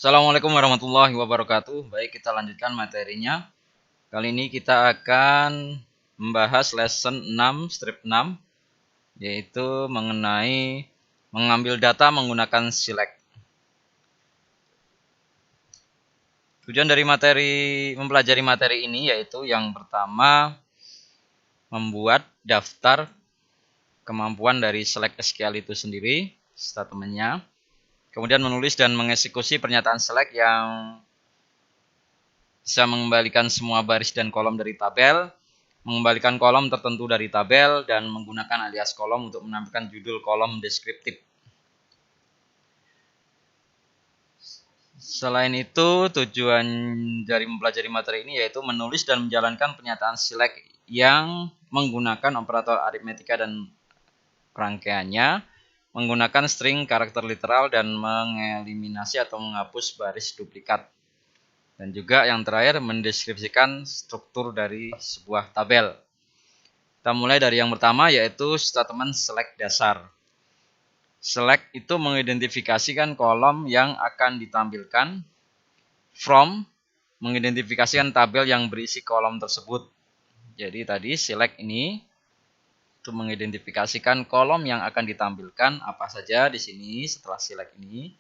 Assalamualaikum warahmatullahi wabarakatuh. Baik, kita lanjutkan materinya. Kali ini kita akan membahas lesson 6 strip 6, yaitu mengenai mengambil data menggunakan select. Tujuan dari mempelajari materi ini yaitu yang pertama, membuat daftar kemampuan dari select SQL itu sendiri, statementnya. Kemudian menulis dan mengeksekusi pernyataan select yang bisa mengembalikan semua baris dan kolom dari tabel, mengembalikan kolom tertentu dari tabel, dan menggunakan alias kolom untuk menampilkan judul kolom deskriptif. Selain itu, tujuan dari mempelajari materi ini yaitu menulis dan menjalankan pernyataan select yang menggunakan operator aritmetika dan rangkaiannya, menggunakan string karakter literal, dan mengeliminasi atau menghapus baris duplikat. Dan juga yang terakhir, mendeskripsikan struktur dari sebuah tabel. Kita mulai dari yang pertama, yaitu statement select dasar. Select itu mengidentifikasikan kolom yang akan ditampilkan. From mengidentifikasikan tabel yang berisi kolom tersebut. Jadi tadi select ini itu mengidentifikasikan kolom yang akan ditampilkan apa saja di sini setelah select ini.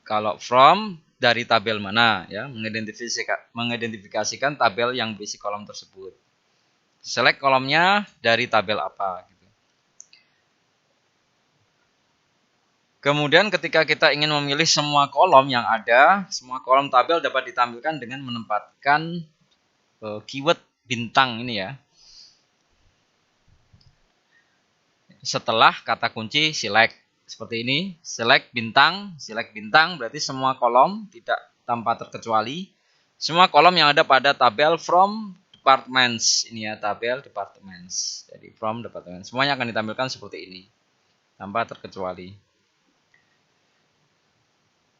Kalau from dari tabel mana ya, mengidentifikasikan tabel yang berisi kolom tersebut. Select kolomnya dari tabel apa gitu. Kemudian ketika kita ingin memilih semua kolom yang ada, semua kolom tabel dapat ditampilkan dengan menempatkan keyword bintang ini ya. Setelah kata kunci select. Seperti ini, select bintang berarti semua kolom tidak tanpa terkecuali. Semua kolom yang ada pada tabel from departments. Ini ya, tabel departments. Jadi from departments. Semuanya akan ditampilkan seperti ini. Tanpa terkecuali.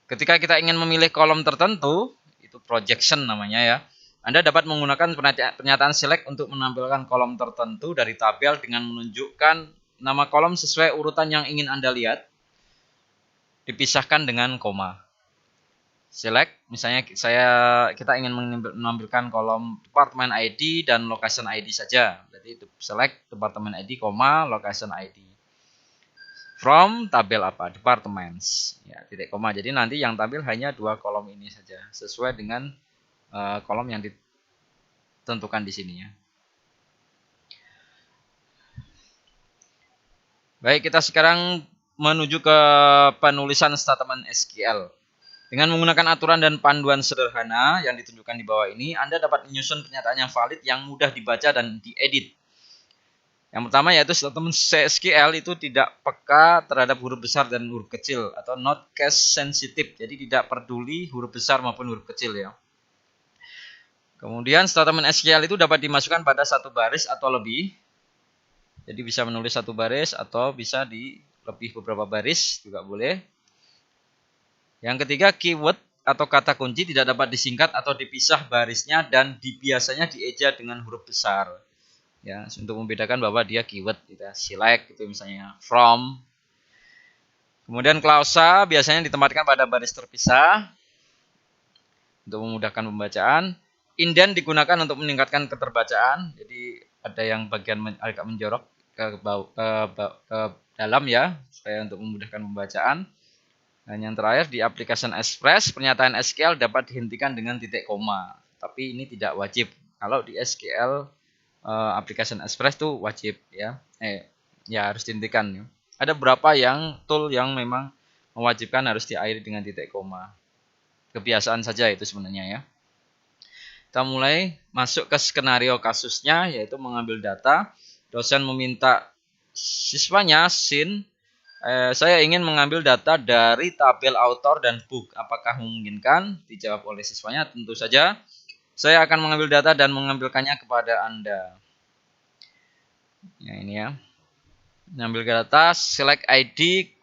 Ketika kita ingin memilih kolom tertentu, itu projection namanya ya. Anda dapat menggunakan pernyataan select untuk menampilkan kolom tertentu dari tabel dengan menunjukkan nama kolom sesuai urutan yang ingin Anda lihat, dipisahkan dengan koma. Select, misalnya kita ingin menampilkan kolom department ID dan location ID saja. Berarti select department ID, location ID. From tabel apa? Departments. Ya, titik koma. Jadi nanti yang tampil hanya dua kolom ini saja, sesuai dengan kolom yang ditentukan di sini ya. Baik, kita sekarang menuju ke penulisan statement SQL. Dengan menggunakan aturan dan panduan sederhana yang ditunjukkan di bawah ini, Anda dapat menyusun pernyataan yang valid yang mudah dibaca dan diedit. Yang pertama yaitu statement SQL itu tidak peka terhadap huruf besar dan huruf kecil atau not case sensitive. Jadi tidak peduli huruf besar maupun huruf kecil ya. Kemudian statement SQL itu dapat dimasukkan pada satu baris atau lebih. Jadi bisa menulis satu baris atau bisa di lebih beberapa baris juga boleh. Yang ketiga, keyword atau kata kunci tidak dapat disingkat atau dipisah barisnya dan biasanya dieja dengan huruf besar. Ya, untuk membedakan bahwa dia keyword gitu. Select itu misalnya from. Kemudian klausa biasanya ditempatkan pada baris terpisah untuk memudahkan pembacaan. Indent digunakan untuk meningkatkan keterbacaan. Jadi ada yang bagian agak menjorok ke dalam ya, supaya untuk memudahkan pembacaan. Dan yang terakhir, di application Express, pernyataan SQL dapat dihentikan dengan titik koma. Tapi ini tidak wajib. Kalau di SQL application Express itu wajib ya. Ya harus dihentikan ya. Ada beberapa yang tool yang memang mewajibkan harus diakhiri dengan titik koma. Kebiasaan saja itu sebenarnya ya. Kita mulai masuk ke skenario kasusnya, yaitu mengambil data. Dosen meminta siswanya, Sin, saya ingin mengambil data dari tabel author dan book. Apakah memungkinkan? Dijawab oleh siswanya, tentu saja. Saya akan mengambil data dan mengambilkannya kepada Anda. Ya, ini ya. Mengambil data, select ID,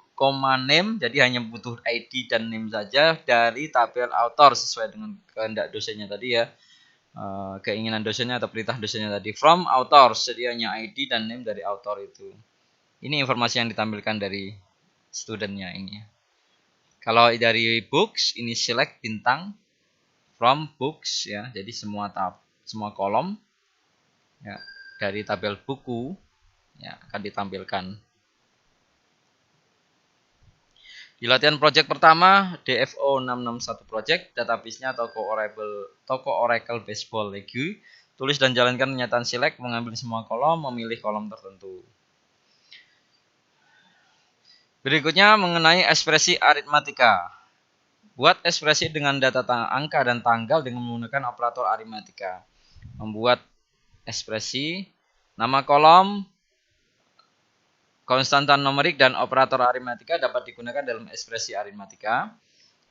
name. Jadi hanya butuh ID dan name saja dari tabel author sesuai dengan kehendak dosennya tadi ya. Keinginan dosennya atau perintah dosennya tadi. From author, sedianya ID dan name dari author itu. Ini informasi yang ditampilkan dari studentnya ini. Kalau dari books ini select bintang from books ya. Jadi semua kolom ya dari tabel buku ya akan ditampilkan. Di latihan project pertama DFO 661 project, database-nya Toko Oracle Baseball League. Tulis dan jalankan pernyataan select, mengambil semua kolom, memilih kolom tertentu. Berikutnya mengenai ekspresi aritmatika. Buat ekspresi dengan data angka dan tanggal dengan menggunakan operator aritmatika. Membuat ekspresi, nama kolom, konstanta numerik dan operator aritmatika dapat digunakan dalam ekspresi aritmatika.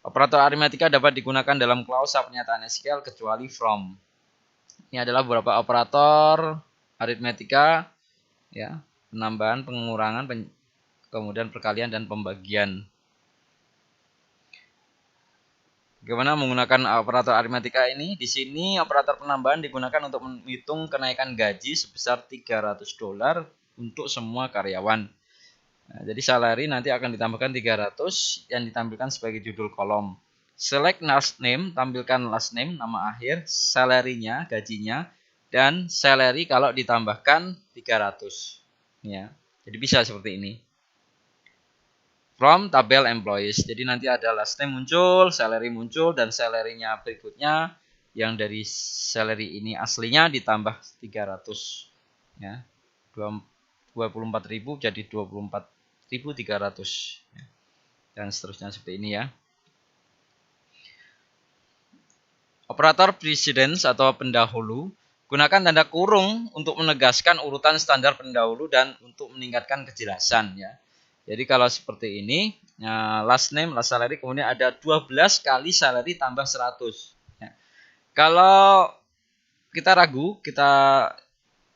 Operator aritmatika dapat digunakan dalam klausa pernyataan SQL kecuali from. Ini adalah beberapa operator aritmatika ya, penambahan, pengurangan, kemudian perkalian dan pembagian. Bagaimana menggunakan operator aritmatika ini? Di sini operator penambahan digunakan untuk menghitung kenaikan gaji sebesar $300 untuk semua karyawan. Nah, jadi salary nanti akan ditambahkan 300 yang ditampilkan sebagai judul kolom. Select last name, tampilkan last name, nama akhir, salary-nya, gajinya, dan salary kalau ditambahkan 300. Ya, jadi bisa seperti ini. From tabel employees. Jadi nanti ada last name muncul, salary muncul, dan salary-nya berikutnya yang dari salary ini aslinya ditambah 300. Ya. 24.000 jadi 24.300. Ya. Dan seterusnya seperti ini ya. Operator precedence atau pendahulu. Gunakan tanda kurung untuk menegaskan urutan standar pendahulu dan untuk meningkatkan kejelasan ya. Jadi kalau seperti ini, last name, last salary, kemudian ada 12 kali salary tambah 100. Ya. Kalau kita ragu, kita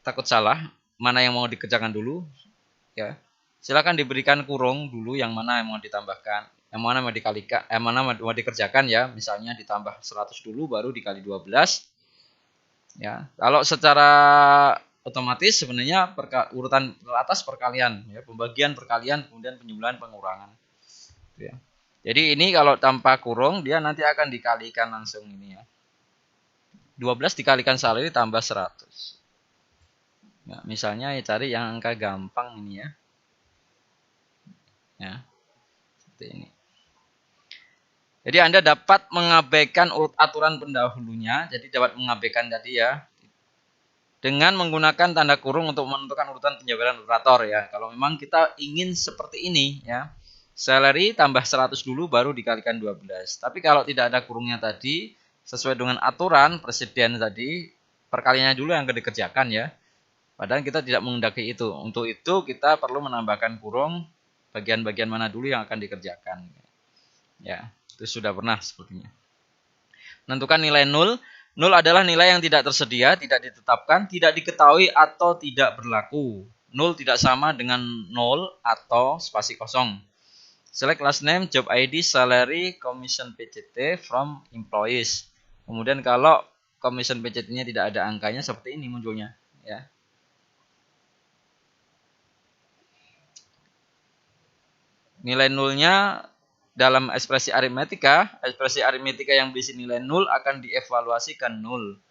takut salah, mana yang mau dikerjakan dulu, ya silakan diberikan kurung dulu yang mana yang mau ditambahkan, yang mana mau dikalikan, yang mana mau dikerjakan ya. Misalnya ditambah 100 dulu, baru dikali 12. Ya, kalau secara otomatis sebenarnya urutan atas perkalian ya, pembagian perkalian kemudian penjumlahan pengurangan ya. Jadi ini kalau tanpa kurung dia nanti akan dikalikan langsung ini ya, 12 dikalikan salary tambah 100 ya, misalnya ya cari yang angka gampang ini ya seperti ini. Jadi Anda dapat mengabaikan aturan pendahulunya, jadi dapat mengabaikan tadi ya dengan menggunakan tanda kurung untuk menentukan urutan penjabaran operator ya. Kalau memang kita ingin seperti ini ya. Salary tambah 100 dulu baru dikalikan 12. Tapi kalau tidak ada kurungnya tadi, sesuai dengan aturan presiden tadi, perkaliannya dulu yang akan dikerjakan ya. Padahal kita tidak menghendaki itu. Untuk itu kita perlu menambahkan kurung bagian-bagian mana dulu yang akan dikerjakan. Ya, itu sudah pernah sepertinya. Menentukan nilai 0. 0 adalah nilai yang tidak tersedia, tidak ditetapkan, tidak diketahui, atau tidak berlaku. 0 tidak sama dengan 0 atau spasi kosong. Select last name, job ID, salary, commission PCT from employees. Kemudian kalau commission PCT-nya tidak ada angkanya, seperti ini munculnya. Ya. Nilai 0-nya dalam ekspresi aritmatika yang berisi nilai 0 akan dievaluasikan 0.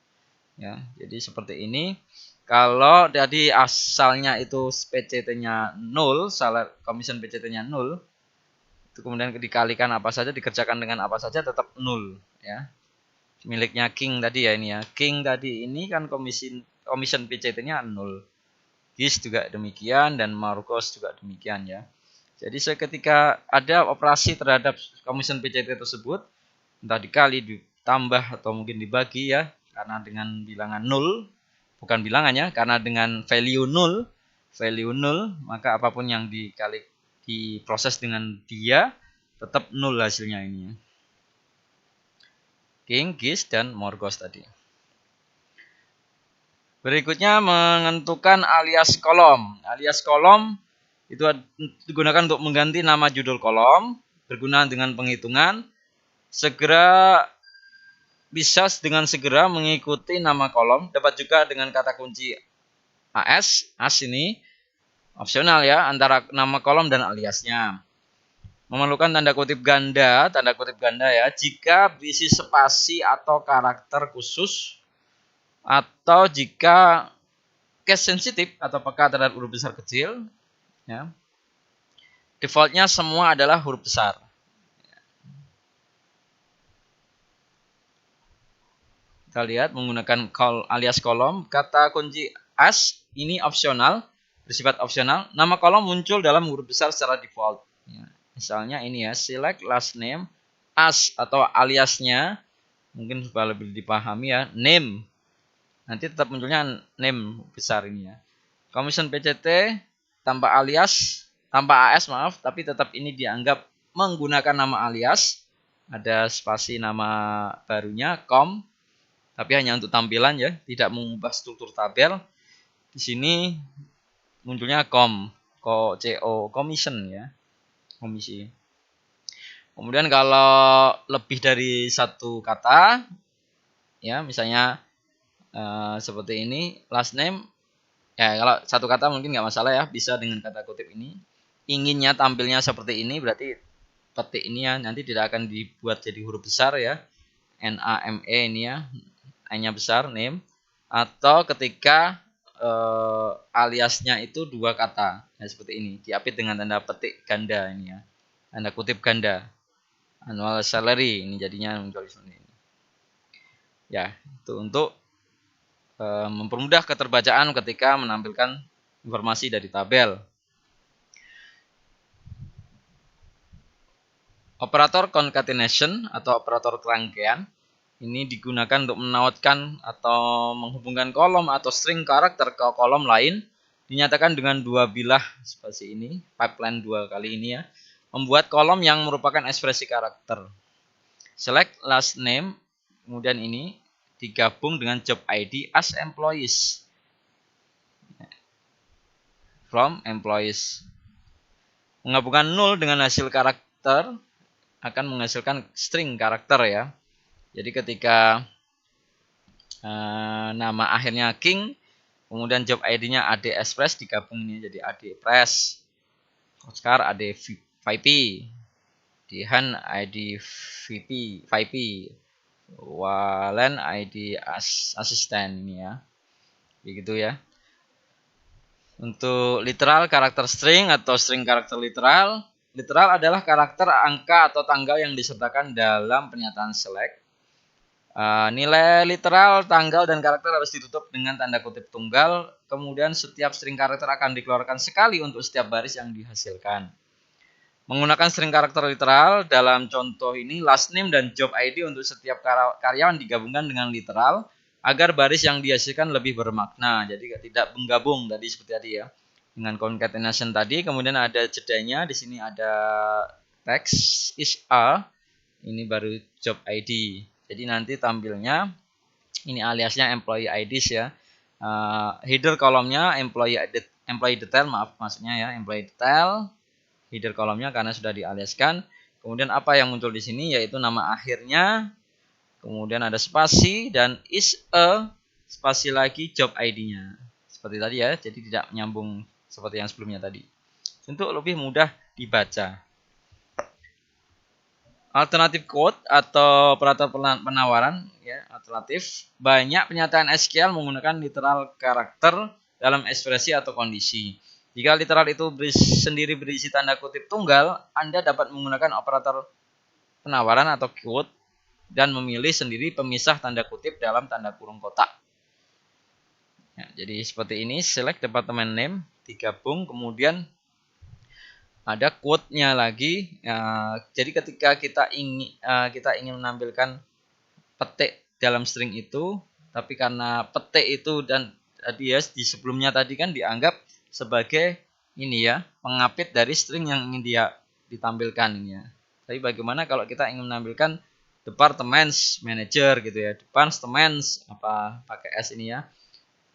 Ya, jadi seperti ini. Kalau tadi asalnya itu PCT-nya 0, commission PCT-nya 0, itu kemudian dikalikan apa saja, dikerjakan dengan apa saja tetap 0 ya. Miliknya King tadi ya ini ya. King tadi ini kan commission PCT-nya 0. GIS juga demikian dan Marcos juga demikian ya. Jadi ketika ada operasi terhadap commission PCT tersebut, entah dikali, ditambah, atau mungkin dibagi ya, karena dengan bilangan 0, bukan bilangannya, karena dengan value 0, maka apapun yang diproses dengan dia, tetap 0 hasilnya ini. King, GIS, dan Morgos tadi. Berikutnya menentukan alias kolom. Alias kolom itu digunakan untuk mengganti nama judul kolom, berguna dengan penghitungan, bisa dengan segera mengikuti nama kolom, dapat juga dengan kata kunci AS ini opsional ya, antara nama kolom dan aliasnya. Memerlukan tanda kutip ganda ya, jika berisi spasi atau karakter khusus, atau jika case sensitif atau peka terhadap huruf besar kecil, ya. Defaultnya semua adalah huruf besar. Kita lihat menggunakan call alias kolom, kata kunci as ini opsional, bersifat opsional. Nama kolom muncul dalam huruf besar secara default. Ya. Misalnya ini ya, select last name as atau aliasnya, mungkin supaya lebih dipahami ya, name. Nanti tetap munculnya name besar ini ya. Commission PCT tanpa alias, tanpa AS maaf, tapi tetap ini dianggap menggunakan nama alias. Ada spasi nama barunya, com. Tapi hanya untuk tampilan ya, tidak mengubah struktur tabel. Di sini munculnya co, commission ya, komisi. Kemudian kalau lebih dari satu kata, ya misalnya seperti ini, last name, ya kalau satu kata mungkin nggak masalah ya, bisa dengan kata kutip ini. Inginnya tampilnya seperti ini, berarti petik ini ya nanti tidak akan dibuat jadi huruf besar ya, NAME ini ya, N-nya besar, name, atau ketika aliasnya itu dua kata, ya seperti ini, diapit dengan tanda petik ganda ini ya, tanda kutip ganda, annual salary ini jadinya muncul seperti ini. Ya, itu untuk mempermudah keterbacaan ketika menampilkan informasi dari tabel. Operator concatenation atau operator kerangkaian ini digunakan untuk menautkan atau menghubungkan kolom atau string karakter ke kolom lain, dinyatakan dengan dua bilah spasi ini, pipeline dua kali ini ya, membuat kolom yang merupakan ekspresi karakter. Select last name, kemudian ini digabung dengan job ID as employees from employees. Menggabungkan null dengan hasil karakter akan menghasilkan string karakter ya. Jadi ketika nama akhirnya King, kemudian job ID-nya AD Express digabung ini jadi AD Press, Oscar AD VP, Dihan ID VP, Walen ID asisten ini ya, begitu ya. Untuk literal karakter string atau string karakter literal, literal adalah karakter angka atau tanggal yang disertakan dalam pernyataan select. Nilai literal, tanggal, dan karakter harus ditutup dengan tanda kutip tunggal. Kemudian setiap string karakter akan dikeluarkan sekali untuk setiap baris yang dihasilkan. Menggunakan string karakter literal, dalam contoh ini last name dan job ID untuk setiap karyawan digabungkan dengan literal agar baris yang dihasilkan lebih bermakna. Jadi tidak menggabung tadi seperti tadi ya. Dengan concatenation tadi, kemudian ada jedanya. Di sini ada text is a, ini baru job ID. Jadi nanti tampilnya ini aliasnya employee IDs ya. Header kolomnya employee detail, maaf maksudnya ya, employee detail. Header kolomnya karena sudah dialiaskan. Kemudian apa yang muncul di sini yaitu nama akhirnya. Kemudian ada spasi dan is a, spasi lagi job ID-nya. Seperti tadi ya, jadi tidak nyambung seperti yang sebelumnya tadi. Untuk lebih mudah dibaca. Alternatif code atau operator penawaran ya, alternatif. Banyak pernyataan SQL menggunakan literal karakter dalam ekspresi atau kondisi. Jika literal itu sendiri berisi tanda kutip tunggal, Anda dapat menggunakan operator penawaran atau code dan memilih sendiri pemisah tanda kutip dalam tanda kurung kotak. Ya, jadi seperti ini, select department name, digabung, kemudian ada quote-nya lagi. Jadi ketika kita ingin menampilkan petik dalam string itu, tapi karena petik itu dan tadi ya di sebelumnya tadi kan dianggap sebagai ini ya, pengapit dari string yang ingin dia ditampilkan ini ya. Tapi bagaimana kalau kita ingin menampilkan departments manager gitu ya, departments apa pakai S ini ya.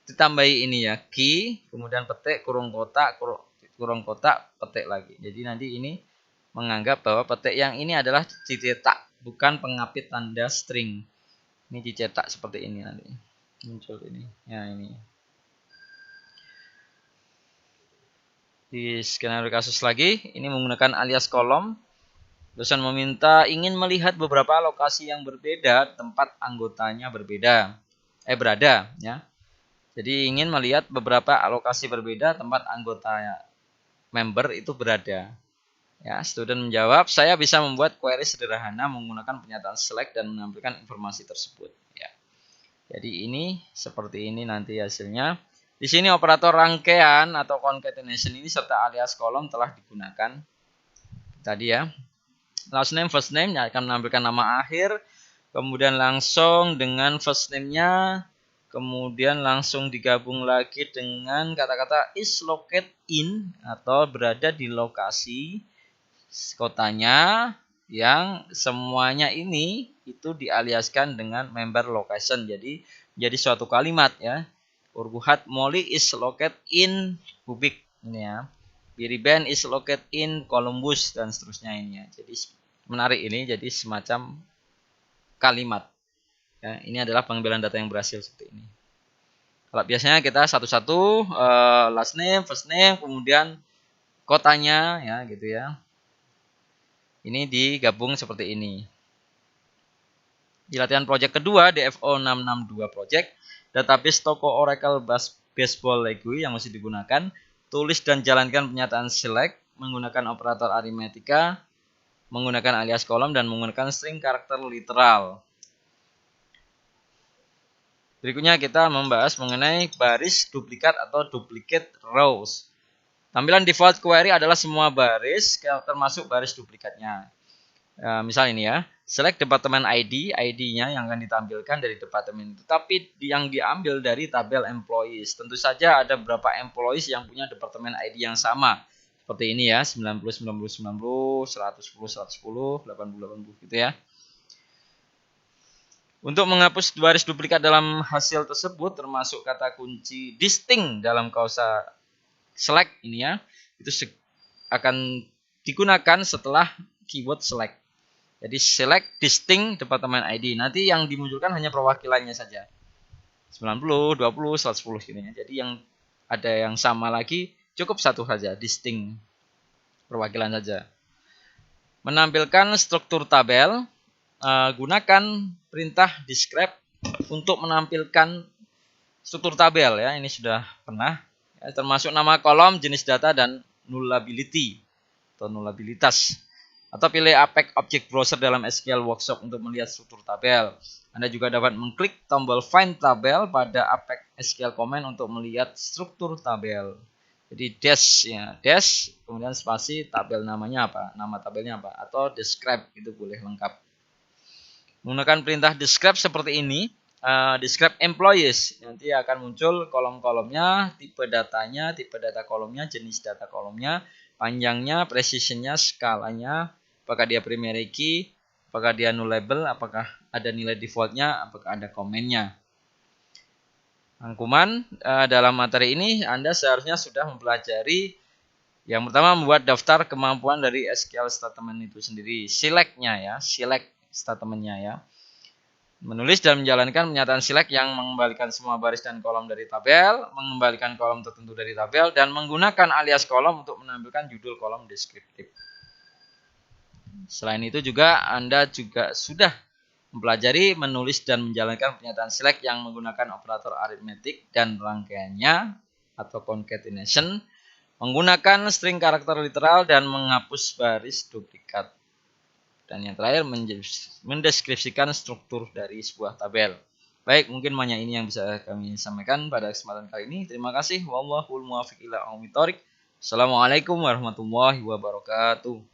Ditambahi ini ya, key, kemudian petik kurung kotak petik lagi. Jadi nanti ini menganggap bahwa petik yang ini adalah dicetak, bukan pengapit tanda string. Ini dicetak seperti ini nanti. Muncul ini. Ya ini. Di skenario kasus lagi, ini menggunakan alias kolom. Dosen meminta ingin melihat beberapa lokasi yang berbeda, tempat anggotanya berada, ya. Jadi ingin melihat beberapa lokasi berbeda, tempat anggota member itu berada. Ya, student menjawab, saya bisa membuat query sederhana menggunakan pernyataan select dan menampilkan informasi tersebut. Ya. Jadi ini seperti ini nanti hasilnya. Di sini operator rangkaian atau concatenation ini serta alias kolom telah digunakan tadi ya. Last name, first name akan menampilkan nama akhir, kemudian langsung dengan first name-nya, kemudian langsung digabung lagi dengan kata-kata is located in atau berada di lokasi kotanya, yang semuanya ini itu dialiaskan dengan member location. Jadi suatu kalimat ya. Urguhat Molly is located in Bubik ini ya. Biriben is located in Columbus dan seterusnya ini ya. Jadi menarik ini, jadi semacam kalimat. Ya, ini adalah pengambilan data yang berhasil seperti ini. Kalau biasanya kita satu-satu last name, first name, kemudian kotanya ya gitu ya. Ini digabung seperti ini. Di latihan project kedua DFO 662 project, database toko Oracle Baseball League yang masih digunakan, tulis dan jalankan pernyataan select menggunakan operator aritmetika, menggunakan alias kolom dan menggunakan string karakter literal. Berikutnya kita membahas mengenai baris duplikat atau duplicate rows. Tampilan default query adalah semua baris termasuk baris duplikatnya. Misal ini ya, select departemen ID, ID-nya yang akan ditampilkan dari departemen itu, tapi yang diambil dari tabel employees. Tentu saja ada beberapa employees yang punya departemen ID yang sama. Seperti ini ya, 90, 90, 90, 110, 110, 80, 80 gitu ya. Untuk menghapus baris duplikat dalam hasil tersebut, termasuk kata kunci distinct dalam kausa select ini ya, itu akan digunakan setelah keyword select. Jadi select distinct departemen ID. Nanti yang dimunculkan hanya perwakilannya saja. 90, 20, 110 gini ya. Jadi yang ada yang sama lagi cukup satu saja, distinct. Perwakilan saja. Menampilkan struktur tabel, gunakan perintah describe untuk menampilkan struktur tabel ya. Ini sudah pernah ya, termasuk nama kolom, jenis data dan nullability atau nullabilitas. Atau pilih Apex Object Browser dalam SQL Workshop untuk melihat struktur tabel. Anda juga dapat mengklik tombol Find Tabel pada Apex SQL Command untuk melihat struktur tabel. Jadi dash ya, dash kemudian spasi tabel namanya apa, nama tabelnya apa, atau describe itu boleh lengkap. Menggunakan perintah describe seperti ini, describe employees, nanti akan muncul kolom-kolomnya, tipe datanya, tipe data kolomnya, jenis data kolomnya, panjangnya, precisionnya, skalanya, apakah dia primary key, apakah dia nullable, apakah ada nilai defaultnya, apakah ada komennya. Rangkuman dalam materi ini Anda seharusnya sudah mempelajari yang pertama membuat daftar kemampuan dari SQL statement itu sendiri, select-nya ya, select statementnya ya. Menulis dan menjalankan pernyataan select yang mengembalikan semua baris dan kolom dari tabel, mengembalikan kolom tertentu dari tabel, dan menggunakan alias kolom untuk menampilkan judul kolom deskriptif. Selain itu juga Anda juga sudah mempelajari menulis dan menjalankan pernyataan select yang menggunakan operator aritmetik dan rangkaiannya atau concatenation, menggunakan string karakter literal dan menghapus baris duplikat. Dan yang terakhir mendeskripsikan struktur dari sebuah tabel. Baik, mungkin hanya ini yang bisa kami sampaikan pada kesempatan kali ini. Terima kasih. Wallahul muwaffiq ila aqwamit thoriq. Assalamualaikum warahmatullahi wabarakatuh.